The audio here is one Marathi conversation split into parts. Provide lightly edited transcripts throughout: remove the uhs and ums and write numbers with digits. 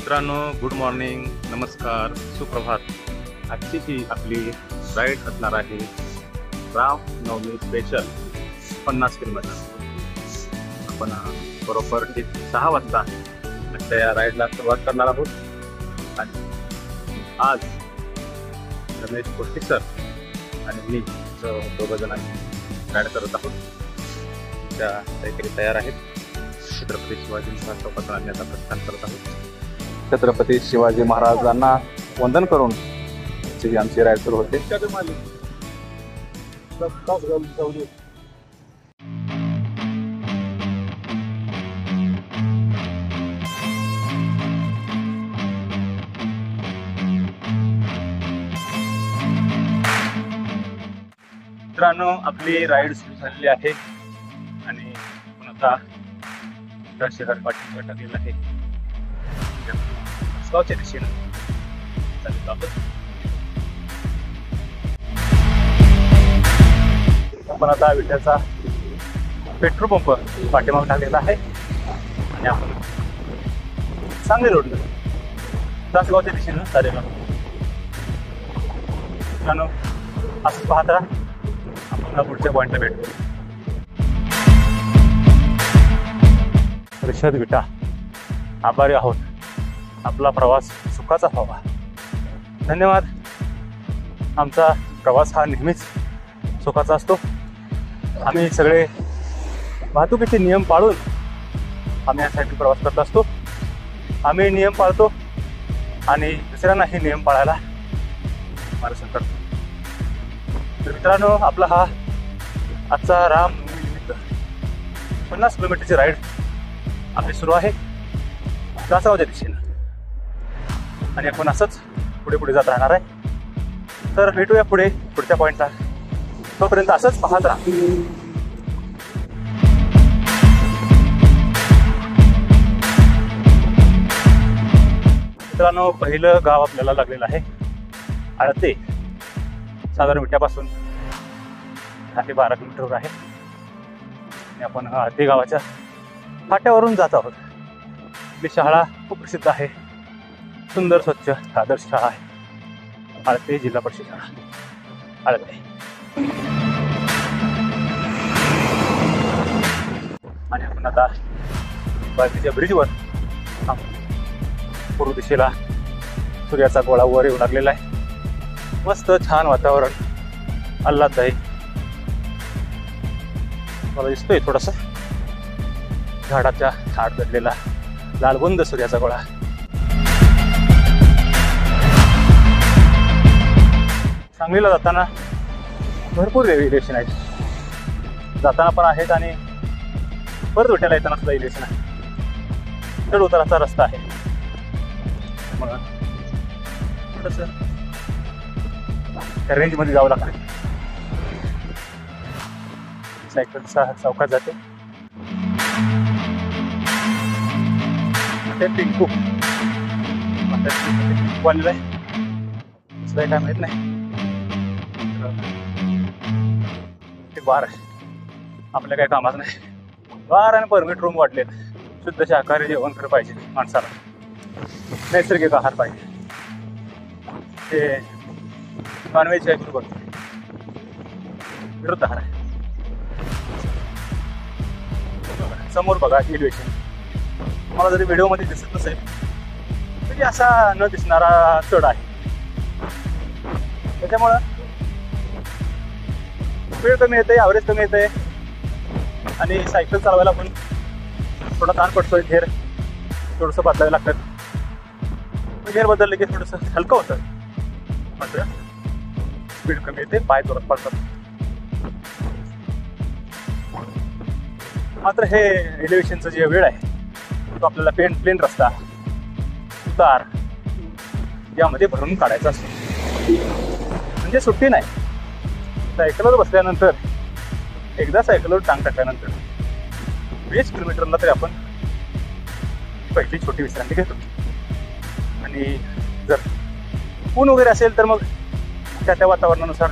मित्रांनो, गुड मॉर्निंग, नमस्कार, सुप्रभात। आजची ही आपली राईड असणार आहे रामनवमी स्पेशल 50 किलोमीटर। आपण बरोबर ठीक 6 वाजता या राईडला सुरुवात करणार आहोत। आणि आज रमेश कोष्टी सर आणि मी दोघं जण राईड करत आहोत। त्या काहीतरी तयार आहेत। छत्रपती शिवाजी महाराज चौकात आणण्याचा प्रस्थान करत आहोत। छत्रपती शिवाजी महाराजांना वंदन करून आमची राईड सुरू होते। मित्रांनो, आपली राईड सुरू झालेली आहे आणि आता शहर पाठीवर टाकलेलं आहे। गावच्या दिशेनं चालत आहोत। आपण आता विट्याचा पेट्रोल पंप पाठीमागे टाकलेला आहे आणि आपण सांगली रोडला तासगावच्या दिशेनं चाललेलो आहोत। मित्रांनो, असं पाहता आपण पुढच्या पॉईंटला भेटतो। रिषद विटा, आभारी आहोत। आपला प्रवास सुखाचा व्हावा। धन्यवाद। आमचा प्रवास हा नेहमीच सुखाचा असतो। आम्ही सगळे वाहतुकीचे नियम पाळून आम्ही यासाठी प्रवास करत असतो। आम्ही नियम पाळतो आणि दुसऱ्यांना हे नियम पाळायला मार्गदर्शन करतो। तर मित्रांनो, आपला हा आजचा रामनवमी निमित्त 50 किलोमीटरची राईड आपली सुरू आहे तासगावच्या दिशेनं आणि आपण असंच पुढे पुढे जात राहणार आहे। तर भेटूया पुढच्या पॉईंटला। तोपर्यंत असंच पाहत राहा। मित्रांनो, पहिलं गाव आपल्याला लागलेलं आहे आळते। साधारण विट्यापासून 10 ते 12 किलोमीटरवर आहे आणि आपण आळते गावाच्या फाट्यावरून जात आहोत। आपली शाळा खूप प्रसिद्ध आहे, सुंदर स्वच्छ आदर्श शाळा आहे, आळते जिल्हा परिषद शाळा आळते। आणि आपण आता बाकीच्या ब्रिजवर पूर्व दिशेला सूर्याचा गोळा वर येऊ लागलेला आहे। मस्त छान वातावरण, आल्हाददायी मला दिसतोय। थोडासा झाडाच्या आड दडलेला लालबुंद सूर्याचा गोळा। सांगलीला जाताना भरपूर इलेक्शन आहेत, जाताना पण आहेत आणि परत विट्याला येताना सुद्धा इलेक्शन आहे। चढ उताराचा रस्ता आहे, मग थोडंसं त्या रेंजमध्ये जावं लागतं। सायकलचा चौकात जाते पिंकू आलेलं आहे, काय माहित नाही। बार आपल्या काही कामात नाही। बार आणि परमिट रूम वाटलेत। शुद्ध शाकाहारी जेवण खरं पाहिजे माणसाला, नैसर्गिक आहार पाहिजे। ते नॉनव्हेज आहे बरोबर विरुद्ध आहार आहे। समोर बघा एलिव्हेशन, मला जरी व्हिडिओमध्ये दिसत नसेल तरी असा न दिसणारा चढ आहे। त्याच्यामुळं स्पीड कमी येते, ॲव्हरेज कमी येते आणि सायकल चालवायला पण थोडा ताण पडतोय। घेर थोडंसं बदलावे लागतात। घेर बदलले की थोडंसं हलकं होतं, मात्र स्पीड कमी येते, पाय जोरात पडतात। मात्र हे एलिव्हेशनचं जे वेळ आहे तो आपल्याला प्लेन रस्ता उतार यामध्ये भरून काढायचा असतो। म्हणजे सुट्टी नाही। सायकलवर बसल्यानंतर, एकदा सायकलवर टांग टाकल्यानंतर 20 किलोमीटरला तरी आपण पहिली छोटी विश्रांती घेतो। आणि जर ऊन वगैरे असेल तर मग त्या वातावरणानुसार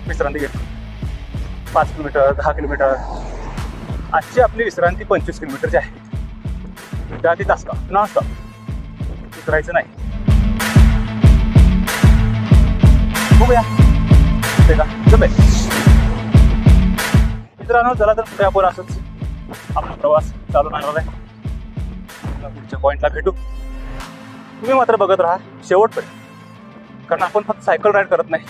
विश्रांती घेतो। 5 किलोमीटर, 10 किलोमीटर। आजची आपली विश्रांती 25 किलोमीटरची आहे। त्या ती तासगाव नॉनस्टॉप करायचं नाही. बघूया ते का जमेल. मित्रांनो, चला तर पुढे आपण असंच आपला प्रवास चालू राहणार आहे. पुढच्या पॉईंटला भेटू. तुम्ही मात्र बघत राहा शेवटपर्यंत, कारण आपण फक्त सायकल राईड करत नाही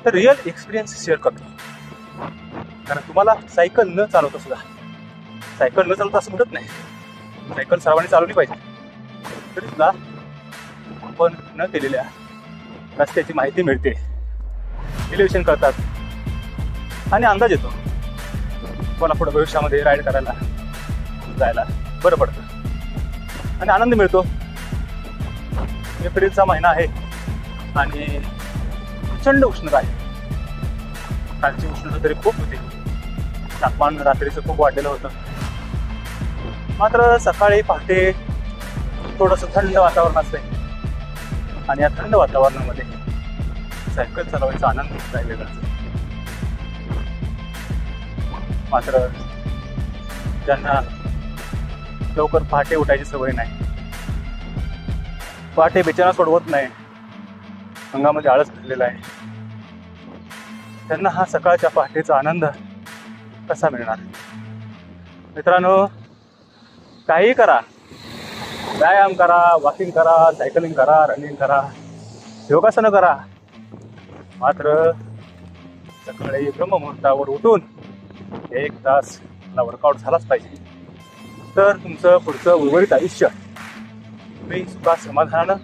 तर रिअल एक्सपिरियन्स शेअर करतो. कारण तुम्हाला सायकल न चालवता सुद्धा, सायकल न चालवता असं म्हणत नाही, सायकल सर्वांनी चालवली पाहिजे, तरी सुद्धा आपण न केलेल्या रस्त्याची माहिती मिळते, एलिव्हेशन करतात आणि अंदाज येतो मला पुढे भविष्यामध्ये राईड करायला जायला बरं पडतं आणि आनंद मिळतो. एप्रिलचा महिना आहे आणि प्रचंड उष्णता आहे. कालची उष्णता तरी खूप होती, तापमान रात्रीचं खूप वाढलेलं होतं. मात्र सकाळी पहाटे थोडंसं थंड वातावरण असते आणि या थंड वातावरणामध्ये सायकल चालवायचा आनंद राहिलेला असतो. मात्र ज्यांना लवकर पहाटे उठायची सवय नाही, पहाटे बिचारा सोडवत नाही, अंगामध्ये आळस भरलेला आहे, त्यांना हा सकाळच्या पहाटेचा आनंद कसा मिळणार. मित्रांनो, काही करा, व्यायाम करा, वॉकिंग करा, सायकलिंग करा, रनिंग करा, योगासनं करा, मात्र सकाळी ब्रह्ममुहूर्तावर उठून 1 तास वर्कआउट झालाच पाहिजे. तर तुमचं पुढचं उर्वरित आयुष्य तुम्ही सुखात समाधानानं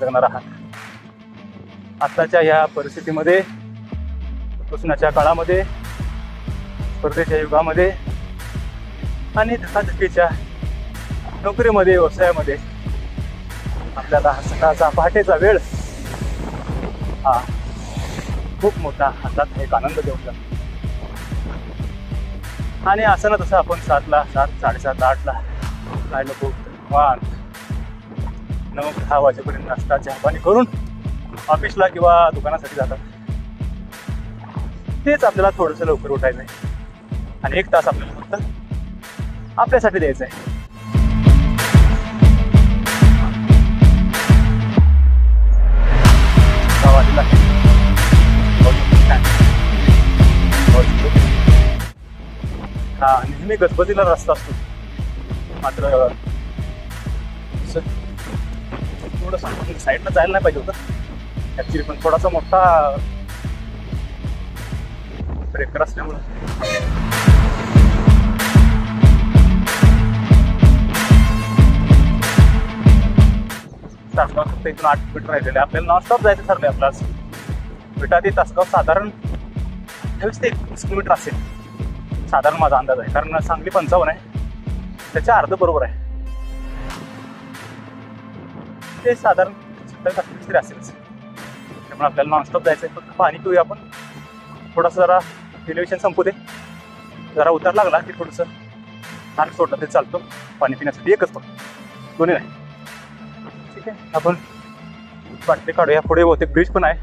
जगणार आहात. आत्ताच्या या परिस्थितीमध्ये, उष्णाच्या काळामध्ये, स्पर्धेच्या युगामध्ये आणि धकाधकीच्या नोकरीमध्ये, व्यवसायामध्ये आपल्याला हा सकाळचा पहाटेचा वेळ हा खूप मोठा हातात एक आनंद देऊन जातो. आणि असं ना तसं आपण 7ला, 7, 7:30, 8ला काय नको 9-10 वाजेपर्यंत नाश्ता चहा पाणी करून ऑफिसला किंवा दुकानासाठी जातात. तेच आपल्याला थोडंसं लवकर उठायचं आहे आणि 1 तास आपल्याला फक्त आपल्यासाठी द्यायचं आहे. हा नेहमी गजबजीला रस्ता असतो, मात्र थोडंसं साईडला जायला नाही पाहिजे होतं ॲक्च्युली, पण थोडासा मोठा ब्रेकर असल्यामुळं तासगाव फक्त इथून 8 किलोमीटर राहिलेले. आपल्याला नॉनस्टॉप जायचं ठरलंय. आपला विटा ते तासगाव साधारण 28 ते 31 किलोमीटर असेल साधारण माझा अंदाज आहे, कारण सांगली 55 आहे, त्याच्या अर्ध बरोबर आहे, ते साधारण 27-28 तरी असेलच. त्यामुळे आपल्याला नॉनस्टॉप जायचं आहे. फक्त पाणी पिऊया आपण, थोडंसं जरा एलिव्हेशन संपू दे, जरा उतार लागला की थोडंसं हात सोडलं ते चालतो पाणी पिण्यासाठी, एकच फक्त, दोन्ही नाही. ठीक आहे, आपण बाटली काढूया. पुढे बहुतेक ब्रिज पण आहे,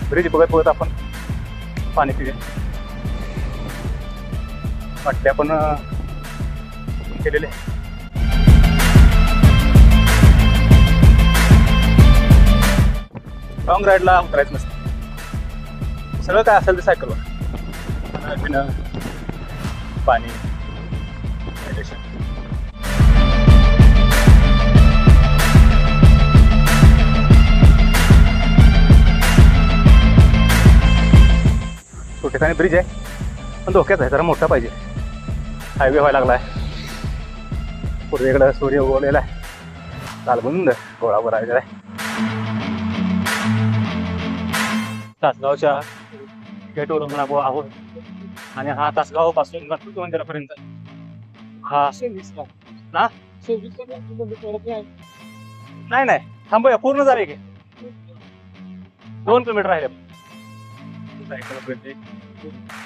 ब्रिज बघत बघत आपण पाणी पिऊया. बाटली आपण केलेले. लॉंग राईडला उतरायचं नसतं, सगळं काय असेल ते सायकलवर, पिणं, पाणी, हायड्रेशन. तो ठिकाणी ब्रिज आहे पण धोक्याच आहे, जरा मोठा पाहिजे. हायवे व्हायला लागला आहे, पूर्वेकडं सूर्य उगवलेला आहे, लालबुंद गोळावर आहे. तासगावच्या गेटवरून आपण आहोत आणि हा तासगाव पासून गणपती मंदिरापर्यंत हा ना नाही थांबूया, पूर्ण झाले की 2 किलोमीटर राहिले.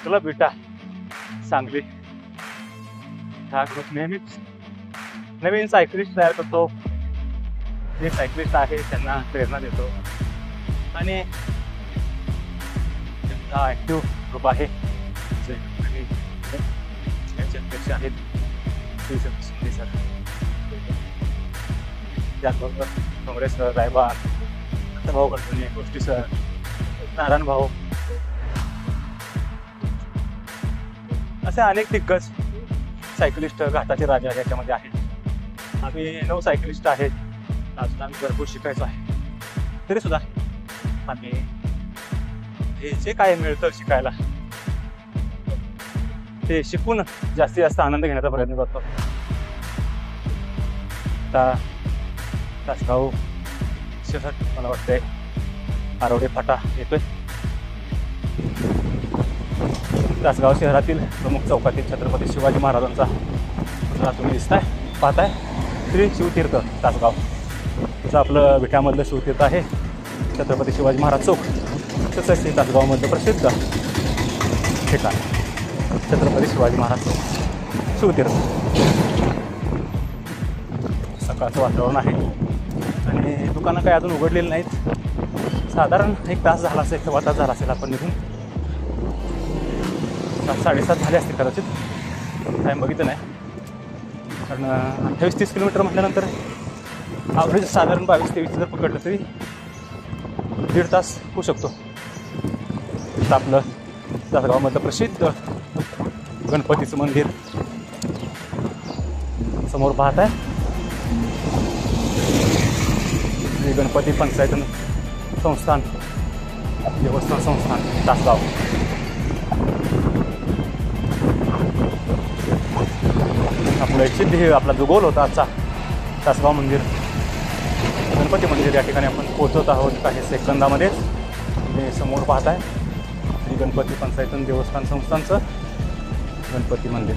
क्लब विटा सांगली हा ग्रुप नेहमीच नवीन सायकलिस्ट तयार करतो. जे सायकलिस्ट आहे त्यांना प्रेरणा देतो आणि हा ॲक्टिव्ह ग्रुप आहे जे अध्यक्ष आहेत सर. त्याचबरोबर काँग्रेस सर, रायबान, भाऊ गडकरी, गोष्टी सर, नारायण भाऊ, असे अनेक दिग्गज सायकलिस्ट घाटाचे राजा याच्यामध्ये आहेत. आम्ही 9 सायकलिस्ट आहेत. अजून आम्ही भरपूर शिकायचो आहे. तरी सुद्धा आम्ही हे जे काय मिळतं शिकायला ते शिकून जास्तीत जास्त आनंद घेण्याचा प्रयत्न करतो. आता तासगाव शहर मला वाटतंय आरोडे फाटा येतोय. तासगाव शहरातील प्रमुख चौकातील छत्रपती शिवाजी महाराजांचा पुतळा तुम्ही पाहताय. श्री शिवतीर्थ तासगाव तसं आपलं विट्यामधलं शिवतीर्थ आहे छत्रपती शिवाजी महाराज चौक, तसंच ते तासगावमधलं प्रसिद्ध ठिकाण छत्रपती शिवाजी महाराज चौक शिवतीर्थ. सकाळचं वातावरण आहे आणि दुकानं काही अजून उघडलेली नाहीत. साधारण 1 तास झाला असेल, 1 तास झाला असेल आपण निघून. 7-7:30 झाले असतील कदाचित, टाईम बघितलं नाही. कारण 28-30 किलोमीटर म्हटल्यानंतर ॲव्हरेज साधारण 22-23 जर पकडलं तरी 1.5 तास होऊ शकतो. तर आपलं तासगावमधलं प्रसिद्ध गणपतीचं मंदिर समोर पाहत आहे. श्री गणपती पंचायत संस्थान देवस्थान संस्थान तासगाव. आपलं एक सिद्धी आपला जो गोल होता आजचा तासगाव मंदिर गणपती मंदिर या ठिकाणी आपण पोहोचत आहोत काही सेकंदामध्ये. हे समोर पाहत आहे श्री गणपती पंचायत देवस्थान संस्थानचं गणपती मंदिर.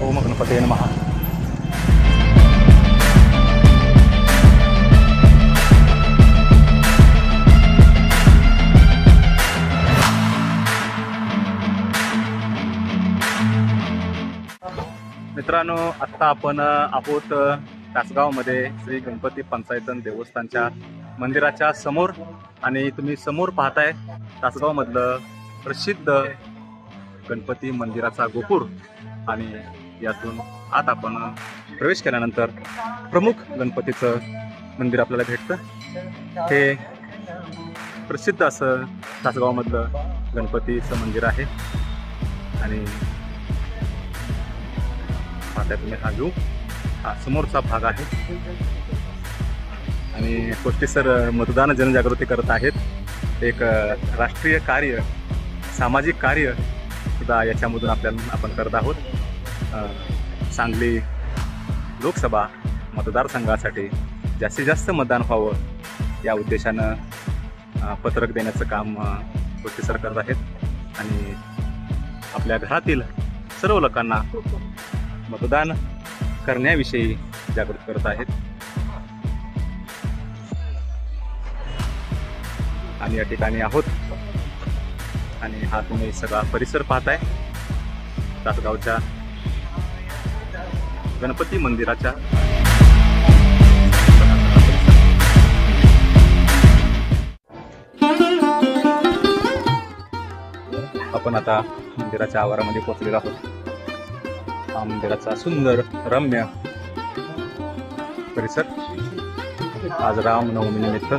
ओम गणपती नमः. मित्रांनो, आत्ता आपण आहोत तासगावमध्ये श्री गणपती पंचायत देवस्थानच्या मंदिराच्या समोर आणि तुम्ही समोर पाहताय तासगावमधलं प्रसिद्ध गणपती मंदिराचा गोपूर. आणि यातून आत आपण प्रवेश केल्यानंतर प्रमुख गणपतीचं मंदिर आपल्याला भेटतं. हे प्रसिद्ध असं तासगावमधलं गणपतीचं मंदिर आहे. आणि पाहताय तुम्ही हा व्ह्यू, हा समोरचा भाग आहे. आणि गोष्टी सर मतदान जनजागृती करत आहेत. एक राष्ट्रीय कार्य, सामाजिक कार्य सुद्धा याच्यामधून आपण करत आहोत. सांगली लोकसभा मतदारसंघासाठी जास्तीत जास्त मतदान व्हावं या उद्देशानं पत्रक देण्याचं काम गोष्टी सर करत आहेत. आणि आपल्या घरातील सर्व लोकांना मतदान करण्याविषयी जागृत करत आहेत. आणि या ठिकाणी आहोत आणि हा तुम्ही सगळा परिसर पाहताय तासगावच्या गणपती मंदिराच्या. आपण आता मंदिराच्या आवारामध्ये पोहोचलेलो आहोत. हा मंदिराचा सुंदर रम्य परिसर. आज रामनवमीनिमित्त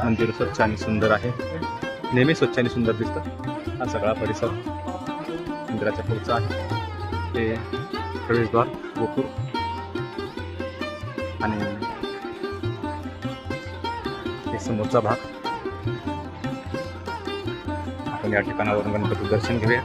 मंदिर स्वच्छ आणि सुंदर आहे. नेहमी स्वच्छ आणि सुंदर दिसतं. हा सगळा परिसर मंदिराच्या पुढचा आहे. हे प्रवेशद्वार, गोपूर आणि हे समोरचा भाग. आपण या ठिकाणावरून गणपती दर्शन घेऊया.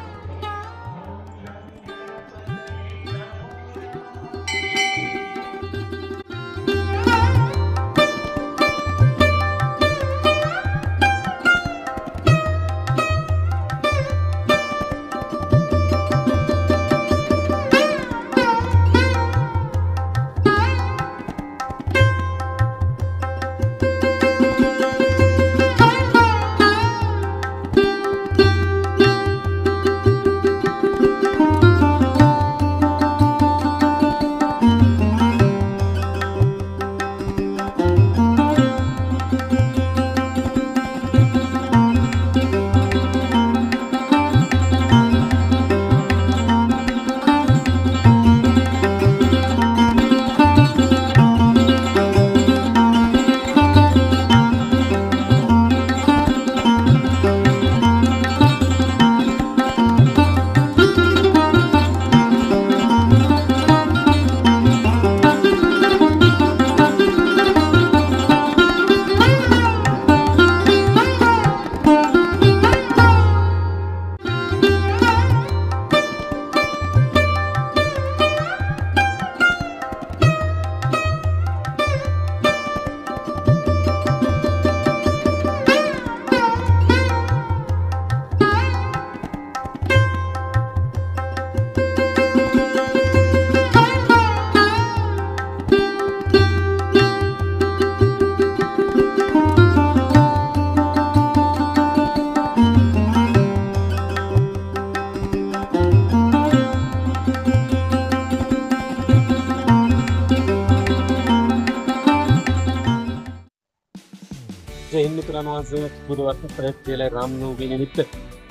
जय हिंद मित्रांनो. आज बुधवारचा प्रयत्न केला आहे रामनवमीनिमित्त.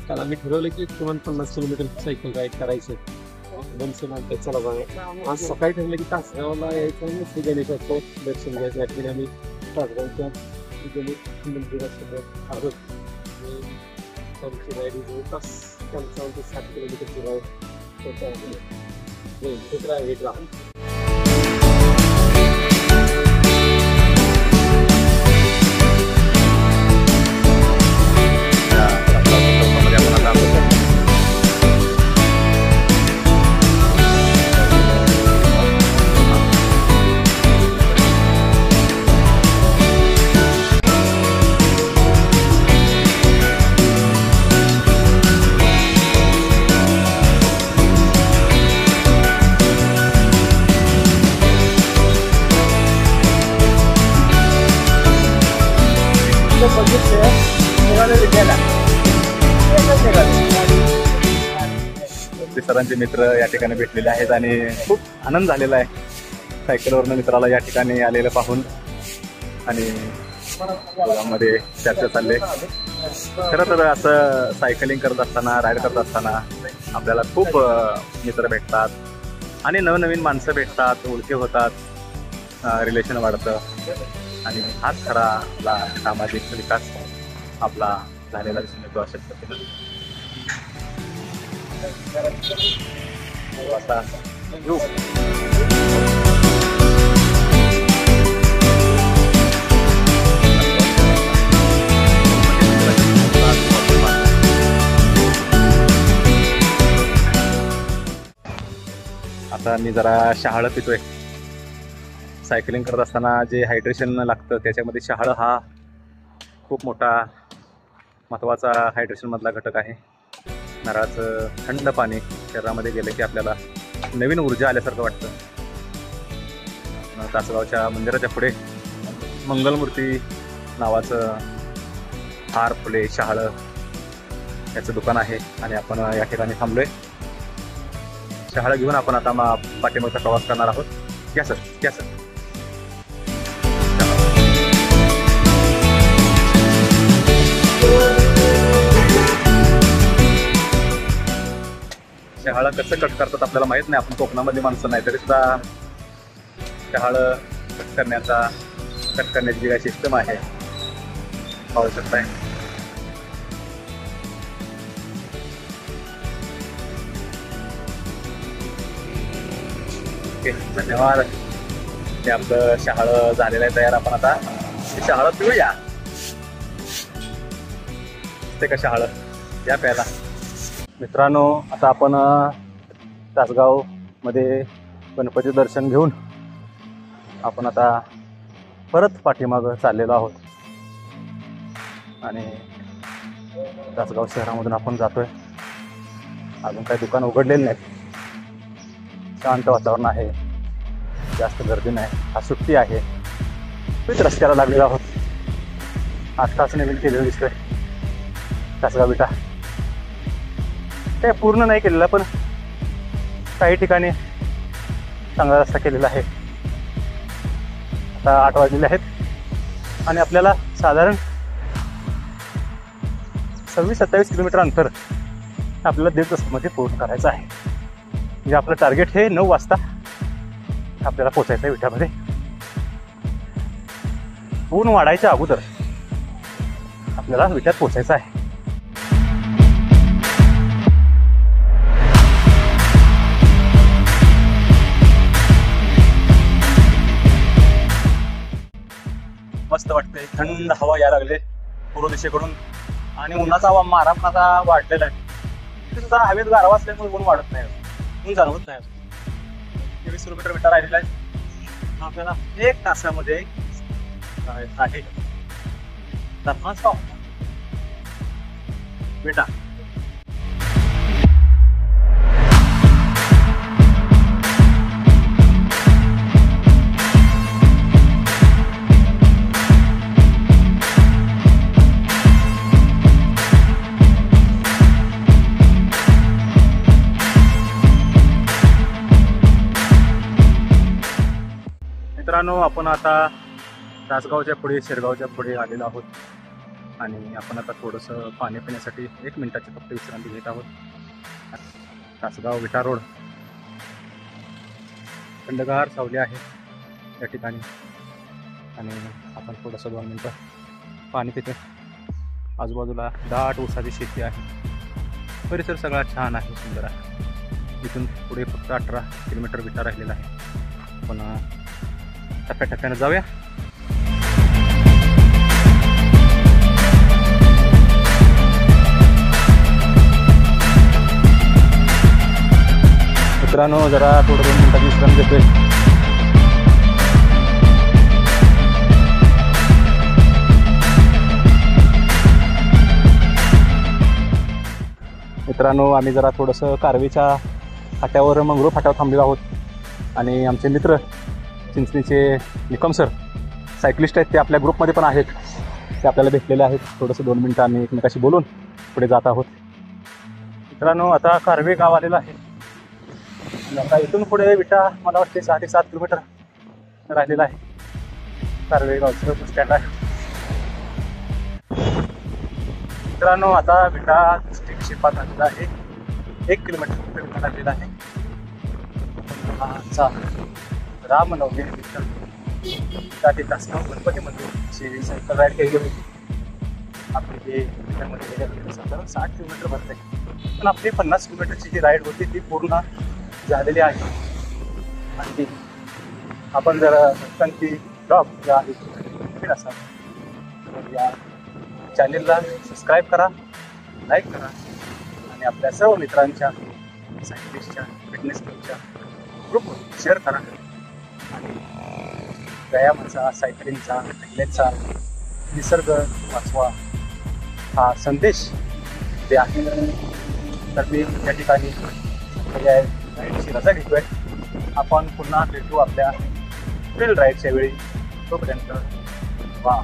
काल आम्ही ठरवलं की किमान 50 किलोमीटर सायकल राईड करायचं. बनसे म्हणतात चला बघा. आज सकाळी ठरलं की तासगावला यायचं आणि श्री गणेशाचं दर्शन घ्यायचं. याठिकाणी आम्ही तासगावच्या गणेश मंदिरासमोर आहोत. त्यांची राईड जवळपास 55 ते 60 किलोमीटरची राईड आहे. सरांचे मित्र या ठिकाणी भेटलेले आहेत आणि खूप आनंद झालेला आहे सायकलवरनं मित्राला या ठिकाणी आलेलं पाहून. आणि मध्ये चर्चा चालले. खरं तर असं सायकलिंग करत असताना, राईड करत असताना आपल्याला खूप मित्र भेटतात आणि नवनवीन माणसं भेटतात, ओळखी होतात, रिलेशन वाढतं. आणि हाच खरा आपला सामाजिक विकास आपला झालेला दिसून येतो अशा पद्धतीनं. आता मी जरा शहाळं पितोय. सायकलिंग करत असताना जे हायड्रेशन लागतं त्याच्यामध्ये शहाळं हा खूप मोठा महत्त्वाचा हायड्रेशनमधला घटक आहे. नारळाचं थंड पाणी शरीरामध्ये गेलं की आपल्याला नवीन ऊर्जा आल्यासारखं वाटतं. तासगावच्या मंदिराच्या पुढे मंगलमूर्ती नावाचं हार, फुले, शहाळं याचं दुकान आहे आणि आपण या ठिकाणी थांबलोय. शहाळं घेऊन आपण आता पाठीमागचा प्रवास करणार आहोत. घ्या सर, घ्या सर. शहाळं कसं कट करतात आपल्याला माहित नाही. आपण कोकणामध्ये माणसं नाही तरी सुद्धा शहाळं कट करण्याची जी काही सिस्टम आहे पाहू शकताय. ओके, धन्यवाद. ते आपलं शहाळं झालेलं आहे तयार. आपण आता शहाळं पिऊया. ते का शहाळं या प्यायला. मित्रांनो, आता आपण तासगावमध्ये गणपती दर्शन घेऊन आपण आता परत पाठीमागं चाललेलो आहोत आणि तासगाव शहरामधून आपण जातोय. अजून काही दुकान उघडलेली नाहीत. शांत वातावरण आहे, जास्त गर्दी नाही. आज सुट्टी आहे. तेच रस्त्याला लागलेलो आहोत. 8 तास नवीन केलेलं दिसतोय तासगाव विटा. काही पूर्ण नाही केलेला पण काही ठिकाणी चांगला रस्ता केलेला आहे. आता 8 वाजलेले आहेत आणि आपल्याला साधारण 26-27 किलोमीटर अंतर आपल्याला 1.5 तासामध्ये पूर्ण करायचं आहे. म्हणजे आपलं टार्गेट हे 9 वाजता आपल्याला पोचायचं आहे विट्यामध्ये. ऊन वाढायच्या अगोदर आपल्याला विट्यात पोचायचं आहे. मस्त वाटतंय. थंड हवा यायला लागले पूर्व दिशेकडून आणि उन्हाचा मारा पण आता वाढलेला आहे. सुद्धा हवेत गारवा असल्यामुळे ऊन वाढत नाही, ऊन जाणवत नाही. 23 किलोमीटर विटा राहिलेला आहे. आपल्याला 1 तासामध्ये आहे बेटा. मित्रांनो, आपण आता तासगावच्या पुढे, शिरगावच्या पुढे आलेलो आहोत. आणि आपण आता थोडंसं पाणी पिण्यासाठी 1 मिनिटाची फक्त विश्रांती घेत आहोत. तासगाव विटा रोड, थंडगार सावली आहे या ठिकाणी आणि आपण थोडंसं 2 मिनटं पाणी पितो. आजूबाजूला दाट ऊसाची शेती आहे. परिसर सगळा छान आहे, सुंदर आहे. इथून पुढे फक्त 18 किलोमीटर विटा राहिलेला आहे. पण टप्प्याटप्प्यानं जाऊया. मित्रांनो, जरा थोडं 2 मिनिटाची विश्रांती घेतोय. मित्रांनो, आम्ही जरा थोडंसं कारवीच्या फाट्यावर मंगरूळ फाट्यावर थांबलेलो आहोत आणि आमचे मित्र चिंचणीचे निकम सर सायकलिस्ट आहेत, ते आपल्या ग्रुपमध्ये पण आहेत. ते आपल्याला भेटलेले आहेत. थोडंसं 2 मिनटं आम्ही एकमेकाशी बोलून पुढे जात आहोत. मित्रांनो, आता कारवे गाव आलेलं आहे. आता इथून पुढे विटा मला वाटते 6 ते 7 किलोमीटर राहिलेलं आहे. कारवे गावचं बस स्टँड आहे. मित्रांनो, आता विटा शिपात आलेला आहे. 1 किलोमीटर विटा लागलेला आहे. आजचा रामनवमी निमित्त तासगाव गणपती मंदिरची सायकल राईड केली होती. आपली जे विटामध्ये गेल्या साधारण 60 किलोमीटर भरत आहे, पण आपली 50 किलोमीटरची जी राईड होती ती पूर्ण झालेली आहे. आणि आपण जर भक्तांची ब्लॉग ज्या आहे असाल तर या चॅनेलला सबस्क्राईब करा, लाईक करा आणि आपल्या सर्व मित्रांच्या सायकलिस्टच्या फिटनेस क्लबच्या ग्रुपवर शेअर करा. आणि व्यायामाचा, सायकलिंगचा, फिटनेसचा, निसर्ग वाचवा हा संदेश जे आहे. तर मी या ठिकाणी राईडची रजा घेतोय. आपण पुन्हा भेटू आपल्या फील्ड राईडच्या वेळी. तोपर्यंत वा.